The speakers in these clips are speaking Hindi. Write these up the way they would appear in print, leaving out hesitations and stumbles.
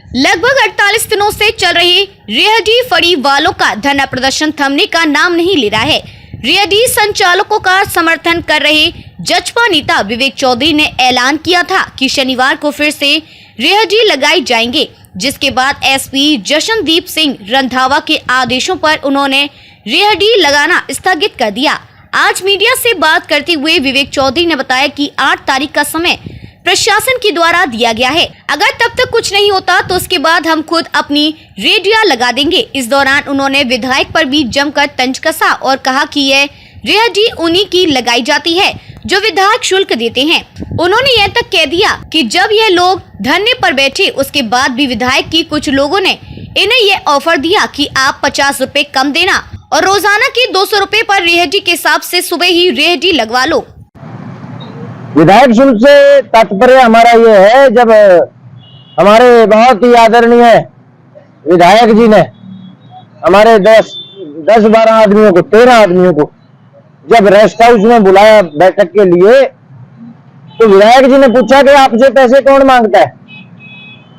लगभग 48 दिनों से चल रही रेहड़ी फड़ी वालों का धरना प्रदर्शन थमने का नाम नहीं ले रहा है। रेहड़ी संचालकों का समर्थन कर रहे जजपा नेता विवेक चौधरी ने ऐलान किया था कि शनिवार को फिर से रेहड़ी लगाई जाएंगे, जिसके बाद एसपी जशनदीप सिंह रंधावा के आदेशों पर उन्होंने रेहड़ी लगाना स्थगित कर दिया। आज मीडिया से बात करते हुए विवेक चौधरी ने बताया कि 8 तारीख का समय प्रशासन के द्वारा दिया गया है। अगर तब तक कुछ नहीं होता तो उसके बाद हम खुद अपनी रेहड़ियां लगा देंगे। इस दौरान उन्होंने विधायक पर भी जमकर तंज कसा और कहा कि यह रेहड़ी उन्हीं की लगाई जाती है जो विधायक शुल्क देते हैं। उन्होंने यह तक कह दिया कि जब यह लोग धरने पर बैठे उसके बाद भी विधायक की कुछ लोगों ने इन्हें यह ऑफर दिया कि आप 50 रुपए कम देना और रोजाना के 200 रुपए पर रेहड़ी के हिसाब से सुबह ही रेहड़ी लगवा लो। विधायक शुल्क से तात्पर्य हमारा ये है, जब हमारे बहुत ही आदरणीय विधायक जी ने हमारे 10-12 आदमियों को 13 आदमियों को जब रेस्ट हाउस में बुलाया बैठक के लिए, तो विधायक जी ने पूछा कि आपसे पैसे कौन मांगता है।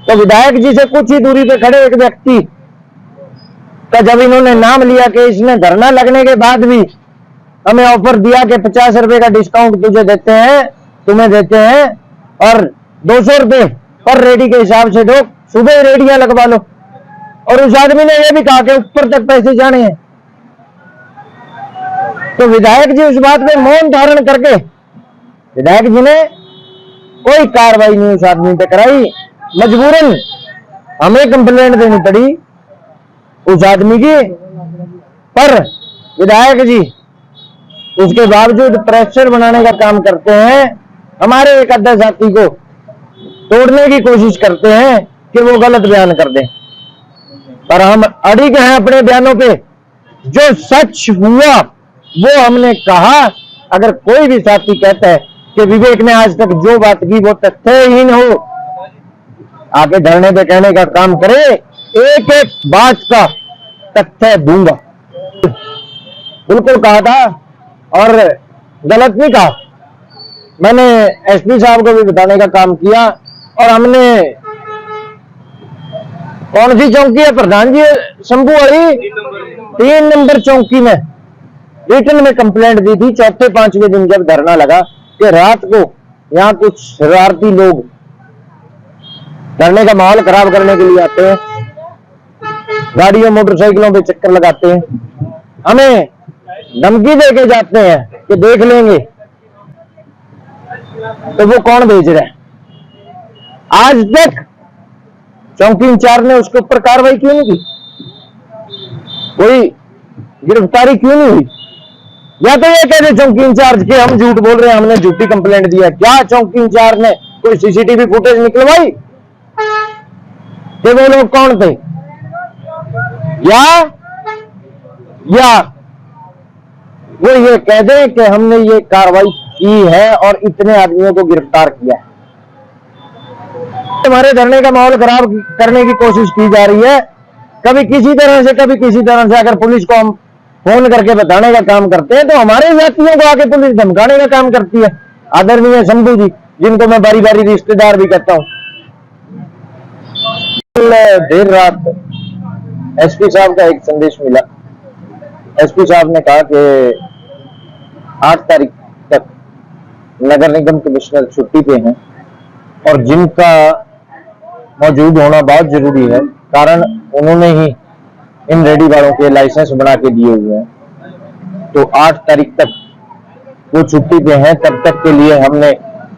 तो विधायक जी से कुछ ही दूरी पे खड़े एक व्यक्ति का जब इन्होंने नाम लिया कि इसने धरना लगने के बाद भी हमें ऑफर दिया कि 50 रुपए का डिस्काउंट तुम्हें देते हैं और 200 रुपए पर रेडी के हिसाब से दो, सुबह रेडियां लगवा लो। और उस आदमी ने यह भी कहा कि ऊपर तक पैसे जाने हैं। तो विधायक जी उस बात पे मौन धारण करके विधायक जी ने कोई कार्रवाई नहीं उस आदमी पे कराई। मजबूरन हमें कंप्लेंट देनी पड़ी उस आदमी की, पर विधायक जी उसके बावजूद प्रेशर बनाने का काम करते हैं। हमारे एक अध्यक्ष साथी को तोड़ने की कोशिश करते हैं कि वो गलत बयान कर दें, पर हम अड़िग हैं अपने बयानों पे। जो सच हुआ वो हमने कहा। अगर कोई भी साथी कहता है कि विवेक ने आज तक जो बात की वो तथ्यहीन हो, आके धरने पे कहने का काम करे, एक एक बात का तथ्य दूंगा। बिल्कुल कहा था और गलत नहीं कहा। मैंने एसपी साहब को भी बताने का काम किया और हमने कौन सी चौकी है प्रधान जी, शंभू वाली 3 नंबर चौकी में रिटर्न में कंप्लेंट दी थी। 4-5वें दिन जब धरना लगा कि रात को यहाँ कुछ शरारती लोग धरने का माहौल खराब करने के लिए आते हैं, गाड़ियों मोटरसाइकिलों पे चक्कर लगाते हैं, हमें धमकी दे के जाते हैं कि देख लेंगे, तो वो कौन भेज रहा है? आज तक चौकी इंचार्ज ने उसके ऊपर कार्रवाई क्यों नहीं की? कोई गिरफ्तारी क्यों नहीं हुई? या तो ये कह रहे चौकी इंचार्ज के हम झूठ बोल रहे हैं, हमने झूठी कंप्लेंट दिया। क्या चौकी इंचार्ज ने कोई सीसीटीवी फुटेज निकलवाई कि वो लोग कौन थे? या वो ये कह दें कि हमने ये कार्रवाई की है और इतने आदमियों को गिरफ्तार किया है। हमारे धरने का माहौल खराब करने की कोशिश की जा रही है, कभी किसी तरह से कभी किसी तरह से। अगर पुलिस को हम फोन करके बताने का काम करते हैं तो हमारे साथियों को आके पुलिस धमकाने का काम करती है। आदरणीय शंभू जी, जिनको मैं बारी बारी रिश्तेदार भी कहता हूं, देर रात एसपी साहब का एक संदेश मिला। एसपी साहब ने कहा कि 8 तारीख तक नगर निगम कमिश्नर छुट्टी पे हैं और जिनका मौजूद होना बहुत जरूरी है, कारण उन्होंने ही इन रेडी वालों के लाइसेंस बना के दिए हुए हैं। तो 8 तारीख तक वो छुट्टी पे हैं। तब तक के लिए हमने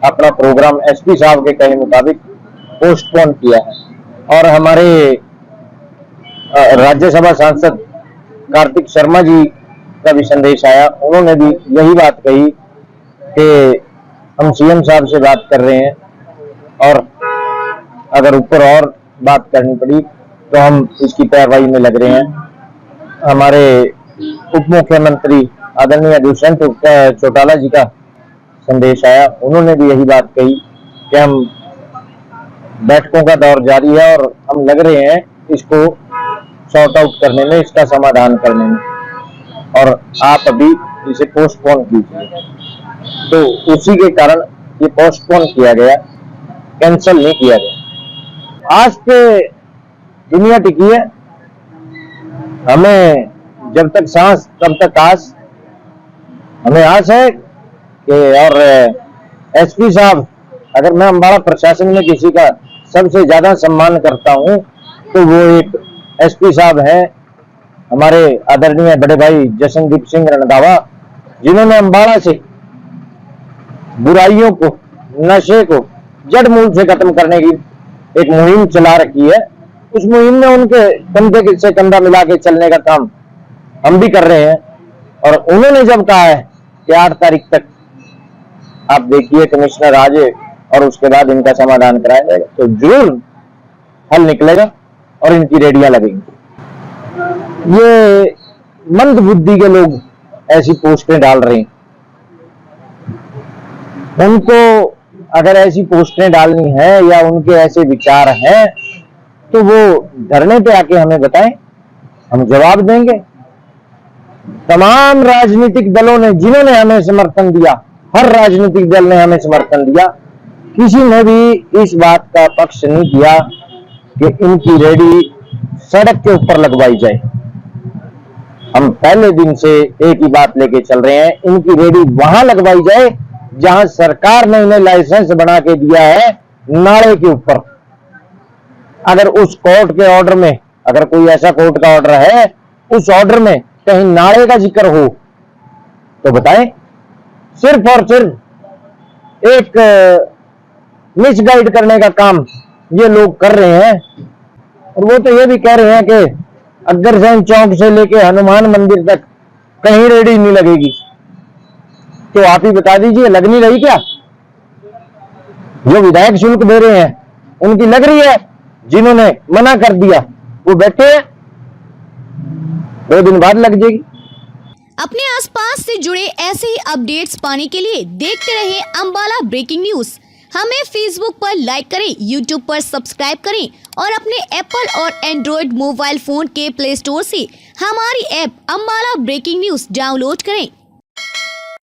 अपना प्रोग्राम एसपी साहब के कहे मुताबिक पोस्टपोन किया है। और हमारे राज्यसभा सांसद कार्तिक शर्मा जी का भी संदेश आया। उन्होंने भी यही बात कही कि हम सीएम साहब से बात कर रहे हैं और अगर ऊपर और बात करनी पड़ी तो हम इसकी पैरवाई में लग रहे हैं। हमारे उप मुख्यमंत्री आदरणीय दुष्यंत चौटाला जी का संदेश आया। उन्होंने भी यही बात कही कि हम बैठकों का दौर जारी है और हम लग रहे हैं इसको सॉर्ट आउट करने में, इसका समाधान करने में, और आप अभी इसे पोस्टपोन कीजिए। तो उसी के कारण ये पोस्टपोन किया गया, कैंसिल नहीं किया गया। आज पे दुनिया टिकी है। हमें जब तक सांस तब तक आस। हमें आस है कि और एसपी साहब, अगर मैं अम्बाड़ा प्रशासन में किसी का सबसे ज्यादा सम्मान करता हूं तो वो एक एसपी साहब है, हमारे आदरणीय बड़े भाई जशनदीप सिंह रंधावा, जिन्होंने अम्बाड़ा से बुराइयों को, नशे को जड़ मूल से खत्म करने की एक मुहिम चला रखी है। उस मुहिम में उनके कंधे से कंधा मिला के चलने का काम हम भी कर रहे हैं। और उन्होंने जब कहा है कि 8 तारीख तक आप देखिए कमिश्नर आ जाए और उसके बाद इनका समाधान कराया जाएगा, तो जरूर हल निकलेगा और इनकी रेडियां लगेंगी। ये मंद बुद्धि के लोग ऐसी पोस्टें डाल रहे हैं। उनको अगर ऐसी पोस्टें डालनी है या उनके ऐसे विचार हैं तो वो धरने पे आके हमें बताएं, हम जवाब देंगे। तमाम राजनीतिक दलों ने, जिन्होंने हमें समर्थन दिया, हर राजनीतिक दल ने हमें समर्थन दिया, किसी ने भी इस बात का पक्ष नहीं किया कि इनकी रेडी सड़क के ऊपर लगवाई जाए। हम पहले दिन से एक ही बात लेके चल रहे हैं, इनकी रेडी वहां लगवाई जाए जहां सरकार ने इन्हें लाइसेंस बना के दिया है, नाले के ऊपर। अगर उस कोर्ट के ऑर्डर में, अगर कोई ऐसा कोर्ट का ऑर्डर है, उस ऑर्डर में कहीं नाले का जिक्र हो तो बताएं। सिर्फ और सिर्फ एक मिसगाइड करने का काम ये लोग कर रहे हैं। और वो तो ये भी कह रहे हैं कि अग्रसेन चौक से लेके हनुमान मंदिर तक कहीं रेडी नहीं लगेगी। तो आप ही बता दीजिए, लग नहीं रही क्या? जो विधायक शुल्क दे रहे हैं उनकी लग रही है, जिन्होंने मना कर दिया वो बैठे हैं, 2 दिन बाद लग जाएगी। अपने आसपास से जुड़े ऐसे ही अपडेट्स पाने के लिए देखते रहिए अम्बाला ब्रेकिंग न्यूज। हमें फेसबुक पर लाइक करें, यूट्यूब पर सब्सक्राइब करें और अपने एप्पल और एंड्रॉयड मोबाइल फोन के प्ले स्टोर से हमारी app Ambala breaking news download करें।